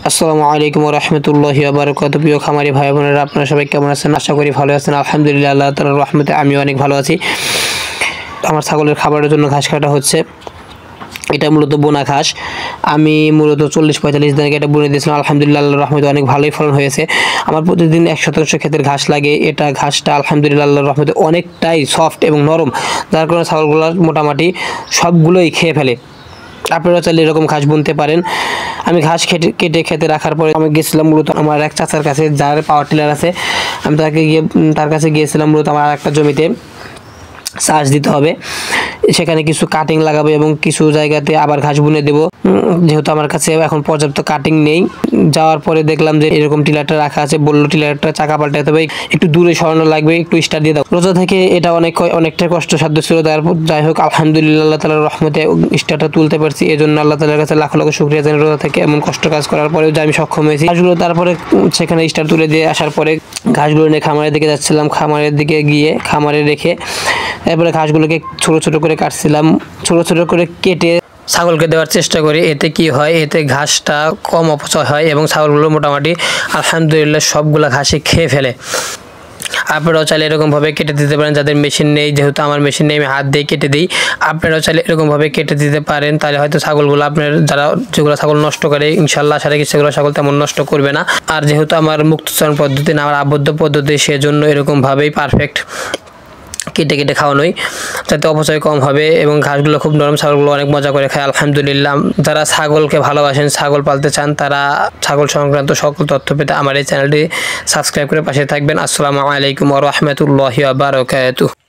আসসালামু আলাইকুম ওয়া রাহমাতুল্লাহি ওয়া বারাকাতুহু। প্রিয় খামারি ভাই বোনেরা, আপনারা সবাই কেমন আছেন? আশা করি ভালো আছেন। আলহামদুলিল্লাহ, আল্লাহ তাআলার রহমতে আমিও অনেক ভালো আছি। আমার ছাগলের খাবারের জন্য ঘাস কাটা হচ্ছে। এটা মূলত বোনা ঘাস। আমি মূলত 40-45 দিন আগে এটা বুনে দিয়েছিলাম। আলহামদুলিল্লাহ, আল্লাহর রহমতে অনেক ভালোই ফলন হয়েছে। আমার প্রতিদিন 100% ক্ষেতের ঘাস লাগে। এটা ঘাসটা আলহামদুলিল্লাহ, আল্লাহর রহমতে অনেকটাই সফট এবং নরম, যার কারণে ছাগলগুলো মোটামুটি সবগুলোই খেয়ে ফেলে। আপনারা চাইলে এরকম ঘাস বুনতে পারেন। আমি ঘাস কেটে খেতে রাখার পরে আমি গেছিলাম মূলত আমার এক চাচার কাছে, যার পাওয়ার টিলার আছে। আমি তার কাছে গিয়েছিলাম মূলত আমার একটা জমিতে চাষ দিতে হবে। সেখানে কিছু কাটিং লাগাবো এবং কিছু জায়গাতে আবার ঘাস বুনে দেবো। যেহেতু আমার কাছে এখন পর্যাপ্ত কাটিং নেই, যাওয়ার পরে দেখলাম যে এরকম টিলারটা রাখা আছে। বললো টিলারটা চাকা পাল্টাতে হবে, একটু দূরে সরানো লাগবে, একটু স্টার্ট দিয়ে দাও। রোজা থেকে এটা অনেকটা কষ্টসাধ্য ছিল। তারপর যাই হোক, আলহামদুলিল্লাহ, আল্লাহ তাআলার রহমতে স্টার্টটা তুলতে পারছি। এই জন্য আল্লাহ তাআলার কাছে লাখ লাখ শুকরিয়া জানাই। রোজা থেকে এমন কষ্ট কাজ করার পরেও যে আমি সক্ষম হয়েছি। ঘাসগুলো তারপরে সেখানে স্টার্ট তুলে দিয়ে আসার পরে ঘাসগুলো নিয়ে খামারের দিকে যাচ্ছিলাম। খামারের দিকে গিয়ে খামারে রেখে এরপরে ঘাসগুলোকে ছোট ছোট করে কাটছিলাম। ছোট ছোট করে কেটে ছাগলকে দেওয়ার চেষ্টা করি। এতে কি হয়, এতে ঘাসটা কম অপচয় হয় এবং ছাগলগুলো মোটামুটি আলহামদুলিল্লাহ সবগুলো ঘাসই খেয়ে ফেলে। আপনারাও চাইলে এরকমভাবে কেটে দিতে পারেন, যাদের মেশিন নেই। যেহেতু আমার মেশিন নেই, আমি হাত দিয়ে কেটে দিই। আপনারাও চাইলে এরকমভাবে কেটে দিতে পারেন, তাহলে হয়তো ছাগলগুলো আপনার যেগুলো ছাগল নষ্ট করে, ইনশাল্লাহ আশা রাখি সেগুলো ছাগল তেমন নষ্ট করবে না। আর যেহেতু আমার মুক্তচরণ পদ্ধতি না, আমার আবদ্ধ পদ্ধতি, সেজন্য এরকমভাবেই পারফেক্ট কেটে কেটে খাওয়ানোই, যাতে অপচয় কম হবে এবং ঘাসগুলো খুব নরম। ছাগলগুলো অনেক মজা করে খায় আলহামদুলিল্লাহ। যারা ছাগলকে ভালোবাসেন, ছাগল পালতে চান, তারা ছাগল সংক্রান্ত সকল তথ্য পেতে আমার এই চ্যানেলটি সাবস্ক্রাইব করে পাশে থাকবেন। আসসালামু আলাইকুম ওয়া রাহমাতুল্লাহি ওয়া বারাকাতুহু।